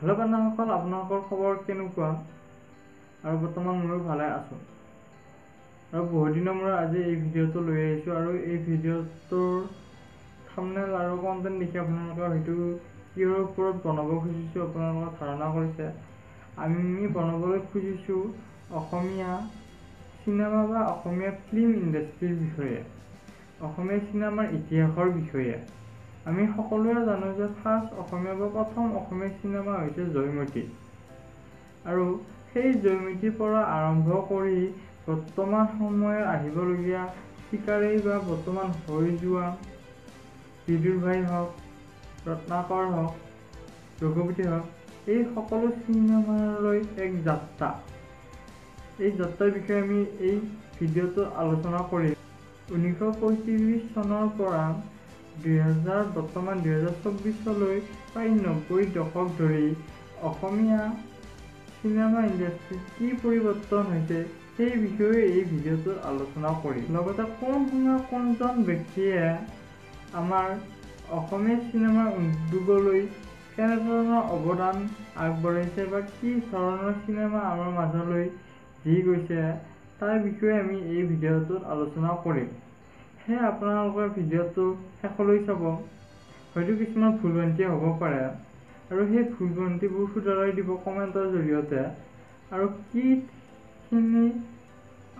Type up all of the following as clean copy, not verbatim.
Hello' বান্ধৱসকল, আপোনালোকৰ খবৰ কেনেকুৱা? আৰু বৰ্তমান ময়ো ভালে আছোঁ। আৰু বহু দিনৰ মূৰত আজি এই ভিডিঅ'টো লৈ আহিছোঁ। আৰু এই ভিডিঅ'টোৰ থাম্বনেইল আৰু কণ্টেণ্ট দেখি আপোনালোকে হয়তো কিহৰ ওপৰত বনাব খুজিছোঁ আপোনালোকে ধাৰণা কৰিছে। আমি বনাবলৈ খুজিছোঁ অসমীয়া চিনেমা বা অসমীয়া ফিল্ম ইণ্ডাষ্ট্ৰীৰ বিষয়ে, অসমীয়া চিনেমাৰ ইতিহাসৰ বিষয়ে। আমি সকলোৱে জানো যে প্ৰথম অসমীয়া চিনেমা হৈছে জয়মতী। আৰু সেই জয়মতীৰ পৰা আৰম্ভ কৰি বৰ্তমান সময়ত আহিবলগীয়া চিকাৰী বা বৰ্তমান হৈ যোৱা বিদুৰ ভাই হওক, ৰত্নাকৰ হওক, ৰঘুপতি হওক, এই সকলো চিনেমালৈ এক যাত্ৰা। এই যাত্ৰাৰ বিষয়ে আমি এই ভিডিঅ'টো আলোচনা কৰিম। 1935 চনৰ পৰা বৰ্তমান 2024 চনলৈ প্ৰায় 90 দশক ধৰি অসমীয়া চিনেমা ইণ্ডাষ্ট্ৰীত কি পৰিৱৰ্তন হৈছে সেই বিষয়ে এই ভিডিঅ'টোত আলোচনা কৰিম। লগতে কোনজন ব্যক্তিয়ে আমাৰ অসমীয়া চিনেমা উদ্যোগলৈ কেনেধৰণৰ অৱদান আগবঢ়াইছে বা কি ধৰণৰ চিনেমা আমাৰ মাজলৈ দি গৈছে তাৰ বিষয়ে আমি এই ভিডিঅ'টোত আলোচনা কৰিম। সেয়ে আপোনালোকে ভিডিঅ'টো শেষলৈ চাব। হয়তো কিছুমান ভুল ভ্ৰান্তি হ'ব পাৰে আৰু সেই ভুল ভ্ৰান্তিবোৰ শুধৰাই দিব কমেণ্টৰ জৰিয়তে। আৰু কিখিনি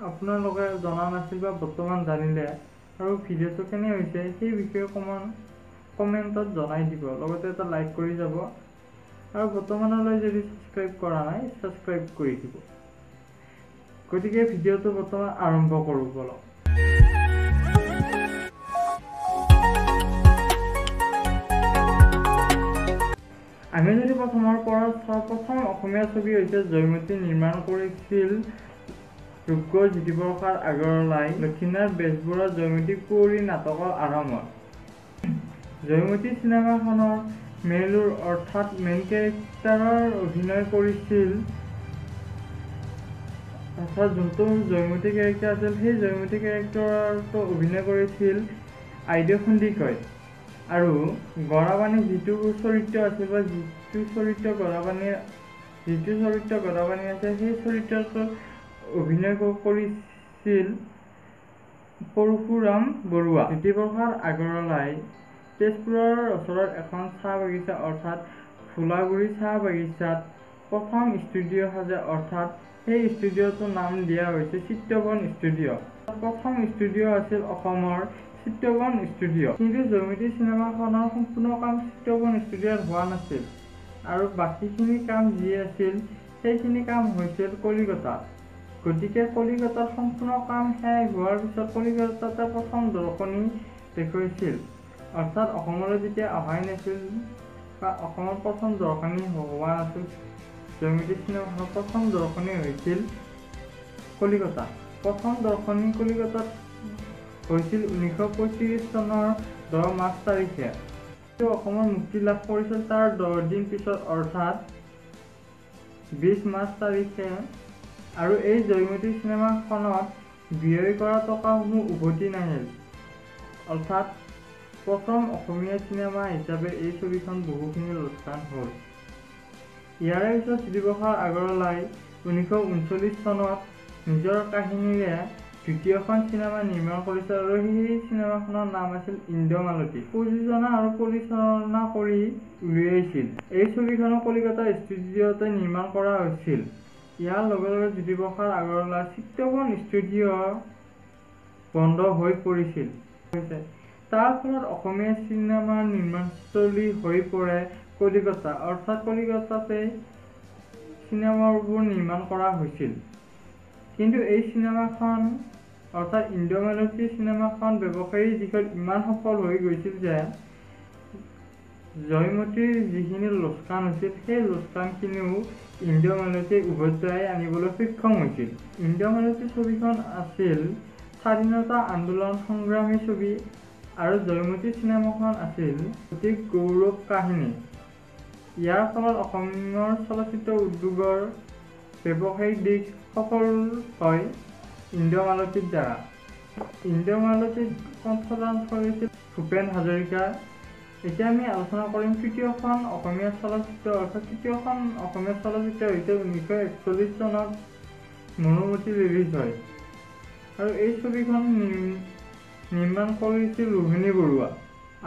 আপোনালোকে জনা নাছিল বা বৰ্তমান জানিলে আৰু ভিডিঅ'টো কেনে হৈছে সেই বিষয়ে কমেণ্টত জনাই দিব। লগতে এটা লাইক কৰি যাব আৰু বৰ্তমানলৈ যদি ছাবস্ক্ৰাইব কৰা নাই ছাবস্ক্ৰাইব কৰি দিব। গতিকে ভিডিঅ'টো বৰ্তমান আৰম্ভ কৰোঁ বলক। আমি যদি প্ৰথমৰ পৰা চাওঁ, প্ৰথম অসমীয়া ছবি হৈছে জয়মতী। নিৰ্মাণ কৰিছিল ৰূপকোঁৱৰ জ্যোতিপ্ৰসাদ আগৰৱালাই, লক্ষ্মীনাথ বেজবৰুৱা। জয়মতী কুঁৱৰী নাটকৰ আৰম্ভণি। জয়মতী চিনেমাখনৰ মেইন কেৰেক্টাৰৰ অভিনয় কৰিছিল যোনটো জয়মতী কেৰেক্টাৰ আছিল, সেই জয়মতী কেৰেক্টাৰটো অভিনয় কৰিছিল আইদেউ সন্দিকৈ। আৰু গৰাবাণী যিটো চৰিত্ৰ আছিল বা যিটো চৰিত্ৰ গৰাবাণী আছে সেই চৰিত্ৰটো অভিনয় কৰিছিল পৰশুৰাম বৰুৱা। জ্যোতিপ্ৰসাদ আগৰৱালাই তেজপুৰৰ ওচৰত এখন চাহ বাগিচা অৰ্থাৎ ভোলাগুৰি চাহ বাগিচাত প্ৰথম ষ্টুডিঅ' সাজে, অৰ্থাৎ সেই ষ্টুডিঅ'টোৰ নাম দিয়া হৈছে চিত্ৰবন ষ্টুডিঅ'। প্ৰথম ষ্টুডিঅ' আছিল অসমৰ চিত্ৰবন ষ্টুডিঅ'। কিন্তু জয়মতী চিনেমাখনৰ সম্পূৰ্ণ কাম চিত্ৰবন ষ্টুডিঅ'ত হোৱা নাছিল আৰু বাকীখিনি কাম যি আছিল সেইখিনি কাম হৈছিল কলিকতাত। গতিকে কলিকতাত সম্পূৰ্ণ কাম শেষ হোৱাৰ পিছত কলিকতাতে প্ৰথম দৰ্শনী দেখুৱাইছিল, অৰ্থাৎ অসমলৈ যেতিয়া অহাই নাছিল বা অসমত প্ৰথম দৰ্শনী হোৱা নাছিল। জয়মতী চিনেমাখনৰ প্ৰথম দৰ্শনী হৈছিল কলিকতাত। প্ৰথম দৰ্শনী কলিকতাত হৈছিল 1935 চনৰ 10 মাৰ্চ তাৰিখে। অসমত মুক্তি লাভ কৰিছিল তাৰ 10 দিন পিছত, অৰ্থাৎ 20 মাৰ্চ তাৰিখে। আৰু এই জয়মতী চিনেমাখনত ব্যয় কৰা টকাসমূহ উভতি নাহিল, অৰ্থাৎ প্ৰথম অসমীয়া চিনেমা হিচাপে এই ছবিখন বহুখিনি লোকচান হ'ল। ইয়াৰে পিছত জ্যোতিপ্ৰসাদ আগৰৱালাই 1939 চনত নিজৰ কাহিনীৰে দ্বিতীয়খন চিনেমা নিৰ্মাণ কৰিছিল আৰু সেই চিনেমাখনৰ নাম আছিল ইন্দ্ৰমালতী। প্ৰযোজনা আৰু পৰিচালনা কৰি উলিয়াইছিল। এই ছবিখনো কলিকতা ষ্টুডিঅ'তে নিৰ্মাণ কৰা হৈছিল। ইয়াৰ লগে লগে জ্যোতিপ্ৰসাদ আগৰৱালাৰ চিত্ৰবন ষ্টুডিঅ' বন্ধ হৈ পৰিছিল। তাৰ ফলত অসমীয়া চিনেমাৰ নিৰ্মাণস্থলী হৈ পৰে কলিকতা, অৰ্থাৎ কলিকতাতে চিনেমাবোৰ নিৰ্মাণ কৰা হৈছিল। কিন্তু এই চিনেমাখন অৰ্থাৎ ইন্দ্ৰমালতী চিনেমাখন ব্যৱসায়ী দিশত ইমান সফল হৈ গৈছিল যে জয়মতীৰ যিখিনি লোকচান হৈছিল সেই লোকচানখিনিও ইন্দ্ৰমালতীয়ে উভতাই আনিবলৈ সক্ষম হৈছিল। ইন্দ্ৰমালতী ছবিখন আছিল স্বাধীনতা আন্দোলন সংগ্ৰামী ছবি আৰু জয়মতী চিনেমাখন আছিল অতি গৌৰৱ কাহিনী। ইয়াৰ ফলত অসমৰ চলচ্চিত্ৰ উদ্যোগৰ ব্যৱসায়িক দিশ সফল হয় ইন্দ্ৰমালতীৰ দ্বাৰা। ইন্দ্ৰমালতীত কণ্ঠদান কৰিছিল ভূপেন হাজৰিকা, এতিয়া আমি আলোচনা কৰিম তৃতীয়খন অসমীয়া চলচ্চিত্ৰ অৰ্থাৎ তৃতীয়খন অসমীয়া চলচ্চিত্ৰ হৈছে 1941 চনত মনোমতী ৰিলিজ হয় আৰু এই ছবিখন নিৰ্মাণ কৰিছিল ৰোহিণী বৰুৱা।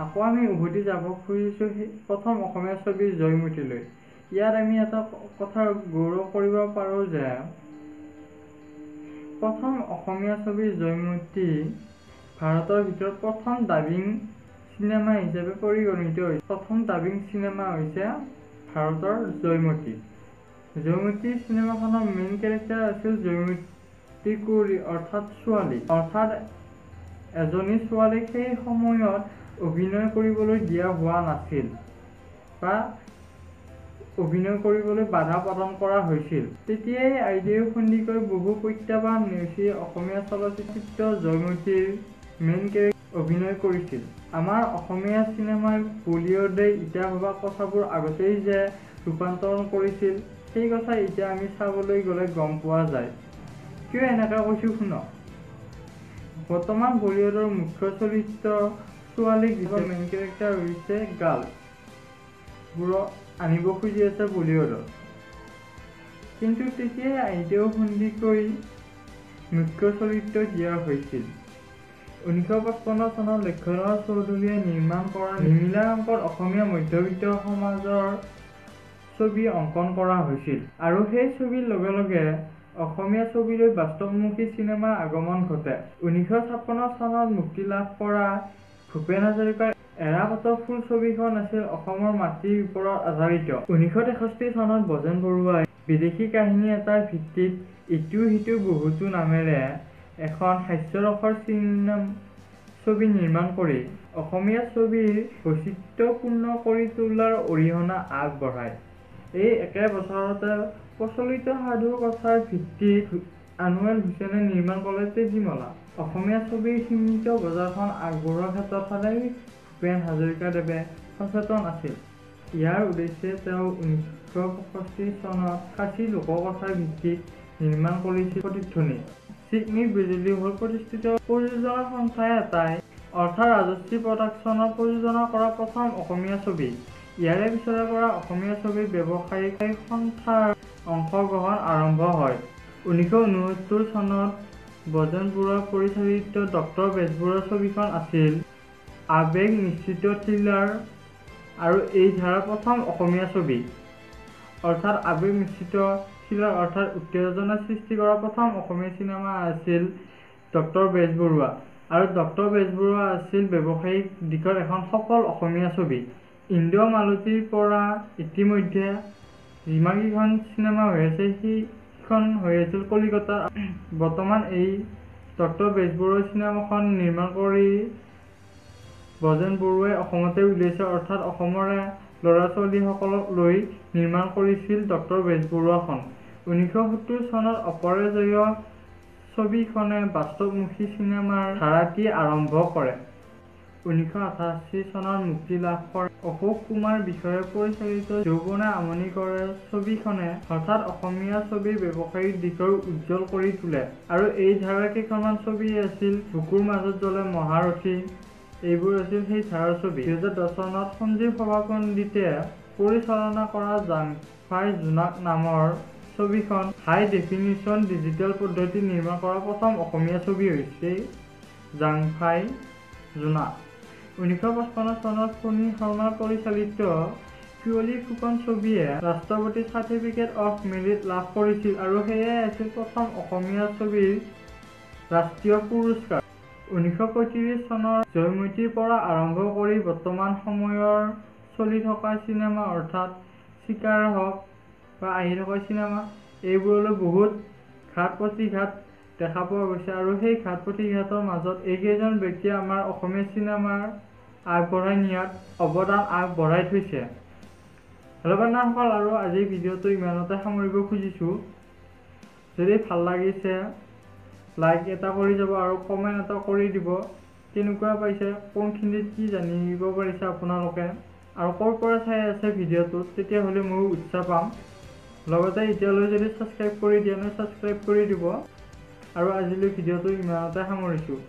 আকৌ আমি উভতি যাব খুজিছোঁ প্ৰথম অসমীয়া ছবি জয়মতীলৈ। ইয়াত আমি এটা কথা গৌৰৱ কৰিব পাৰোঁ যে প্ৰথম অসমীয়া ছবি জয়মতী ভাৰতৰ ভিতৰত প্ৰথম ডাবিং চিনেমা হিচাপে পৰিগণিত হৈছে। প্ৰথম ডাবিং চিনেমা হৈছে ভাৰতৰ জয়মতী। জয়মতী চিনেমাখনৰ মেইন কেৰেক্টাৰ আছিল জয়মতী কুঁৱৰী অৰ্থাৎ ছোৱালী, অৰ্থাৎ এজনী ছোৱালীক সেই সময়ত অভিনয় কৰিবলৈ দিয়া হোৱা নাছিল বা অভিনয় কৰিবলৈ বাধা প্ৰদান কৰা হৈছিল। তেতিয়াই আইদেউ সন্দিকৈ বহু প্ৰত্যাহ্বান নেওচি অসমীয়া চলচ্চিত্ৰ জয়মতীৰ মেইন কেৰেক্টাৰ অভিনয় কৰিছিল। আমাৰ অসমীয়া চিনেমাই বলিউডে ইটা ভবা কথাবোৰ আগতেই যে ৰূপান্তৰণ কৰিছিল সেই কথা এতিয়া আমি চাবলৈ গ'লে গম পোৱা যায়। কিয় এনেকৈ কৈছোঁ শুনক। বৰ্তমান বলিউডৰ মুখ্য চৰিত্ৰ ছোৱালীক যিবোৰ মেইন কেৰেক্টাৰ হৈছে গাৰ্লবোৰক আনিব খুজি আছে বলিউডত, কিন্তু তেতিয়াই আইদেউ সন্দিকৈ মুখ্য চৰিত্ৰ দিয়া হৈছিল। 1955 চনত লক্ষ্যধৰ চৌধুৰীয়ে নিৰ্মাণ কৰা নিমিলা অংকত অসমীয়া মধ্যবিত্ত সমাজৰ ছবি অংকন কৰা হৈছিল আৰু সেই ছবিৰ লগে লগে অসমীয়া ছবিলৈ বাস্তৱমুখী চিনেমাৰ আগমন ঘটে। 1956 চনত মুক্তি লাভ কৰা ভূপেন হাজৰিকাৰ এৰাপাতৰ ফুল ছবিখন আছিল অসমৰ মাটিৰ ওপৰত আধাৰিত। 1963 চনত বজেন বৰুৱাই বিদেশী কাহিনী এটাৰ ভিত্তিত ইটো সিটো বহুতো নামেৰে এখন হাস্যৰসৰ ছবি নিৰ্মাণ কৰি অসমীয়া ছবিৰ বৈচিত্ৰ্যপূৰ্ণ কৰি তোলাৰ অৰিহণা আগবঢ়ায়। এই একে বছৰতে প্ৰচলিত সাধুৰ কথাৰ ভিত্তিত আনোৱাল হুছেইনে নিৰ্মাণ কৰে তেজীমলা। অসমীয়া ছবিৰ সীমিত বজাৰখন আগবঢ়োৱাৰ ক্ষেত্ৰত সদায় ভূপেন হাজৰিকাদেৱে সচেতন আছিল। ইয়াৰ উদ্দেশ্যে তেওঁ 1965 চনত খাচী লোককথাৰ ভিত্তিত নিৰ্মাণ কৰিছিল প্ৰতিধ্বনি। চিকনি বিজুলী হ'ল প্ৰতিষ্ঠিত প্ৰযোজনা সংস্থা এটাই অৰ্থাৎ ৰাজশ্ৰী প্ৰডাকশ্যনৰ প্ৰযোজনা কৰা প্ৰথম অসমীয়া ছবি। ইয়াৰে পিছৰে পৰা অসমীয়া ছবিৰ ব্যৱসায়িক সন্থাৰ অংশগ্ৰহণ আৰম্ভ হয়। 1969 চনত বজেন বৰুৱা পৰিচালিত ডক্টৰ বেজবৰুৱা ছবিখন আছিল আৱেগ মিশ্ৰিত থ্ৰিলাৰ আৰু এই ধাৰাৰ প্ৰথম অসমীয়া ছবি। অৰ্থাৎ আৱেগ মিশ্ৰিত থ্ৰিলাৰ অৰ্থাৎ উত্তেজনা সৃষ্টি কৰা প্ৰথম অসমীয়া চিনেমা আছিল ডক্টৰ বেজবৰুৱা আৰু ডক্টৰ বেজবৰুৱা আছিল ব্যৱসায়িক দিশত এখন সফল অসমীয়া ছবি। ইন্দ্ৰ মালতীৰ পৰা ইতিমধ্যে যিমানকেইখন চিনেমা হৈ আছে সেইখন হৈ আছিল কলিকতাৰ। বৰ্তমান এই ডক্টৰ বেজবৰুৱা চিনেমাখন নিৰ্মাণ কৰি বজেন বৰুৱাই অসমতে উলিয়াইছে অৰ্থাৎ অসমৰে ল'ৰা ছোৱালীসকলক লৈ নিৰ্মাণ কৰিছিল ডক্টৰ বেজবৰুৱাখন। 1970 চনত অপৰাজয় ছবিখনে বাস্তৱমুখী চিনেমাৰ ধাৰাটি আৰম্ভ কৰে। 1988 চনত মুক্তি লাভ কৰা অশোক কুমাৰ বিষয়ে পৰিচালিত যৌৱনে আমনি কৰে ছবিখনে হঠাৎ অসমীয়া ছবিৰ ব্যৱসায়িক দিশৰ উজ্জ্বল কৰি তোলে আৰু এই ধাৰাৰ কেইখনমান ছবি আছিল বুকুৰ মাজত জ্বলে, মহাৰথী, এইবোৰ আছিল সেই ধাৰাৰ ছবি। 2010 চনত সঞ্জীৱ সভাপণ্ডিতে পৰিচালনা কৰা জাংফাই জোনাক নামৰ ছবিখন হাই ডেফিনিশ্যন ডিজিটেল পদ্ধতিত নিৰ্মাণ কৰা প্ৰথম অসমীয়া ছবি হৈছে জাংফাই জোনাক। 1955 চনত ফণী শৰ্মাৰ পৰিচালিত পিয়লি ফুকন ছবিয়ে ৰাষ্ট্ৰপতি চাৰ্টিফিকেট অফ মেৰিট লাভ কৰিছিল আৰু সেয়াই আছিল প্ৰথম অসমীয়া ছবিৰ ৰাষ্ট্ৰীয় পুৰস্কাৰ। 1935 চনৰ জয়মতীৰ পৰা আৰম্ভ কৰি বৰ্তমান সময়ৰ চলি থকা চিনেমা অৰ্থাৎ চিকাৰ হওক বা আহি থকা চিনেমা এইবোৰলৈ বহুত ঘাট প্ৰতিঘাত দেখা পোৱা গৈছে আৰু সেই ঘাট প্ৰতিঘাতৰ মাজত এইকেইজন ব্যক্তিয়ে আমাৰ অসমীয়া চিনেমাৰ আগবঢ়াই নিয়াত অৱদান আগবঢ়াই থৈছে। হেল্ল' বান্ধৱসকল, আৰু আজিৰ ভিডিঅ'টো ইমানতে সামৰিব খুজিছোঁ। যদি ভাল লাগিছে লাইক এটা কৰি যাব আৰু কমেণ্ট এটা কৰি দিব কেনেকুৱা পাইছে, কোনখিনিত কি জানিব পাৰিছে আপোনালোকে আৰু ক'ৰ পৰা চাই আছে ভিডিঅ'টোত, তেতিয়াহ'লে ময়ো উৎসাহ পাম। লগতে এতিয়ালৈ যদি ছাবস্ক্ৰাইব কৰি দিয়া নাই ছাবস্ক্ৰাইব কৰি দিব আৰু আজিলৈ ভিডিঅ'টো ইমানতে সামৰিছোঁ।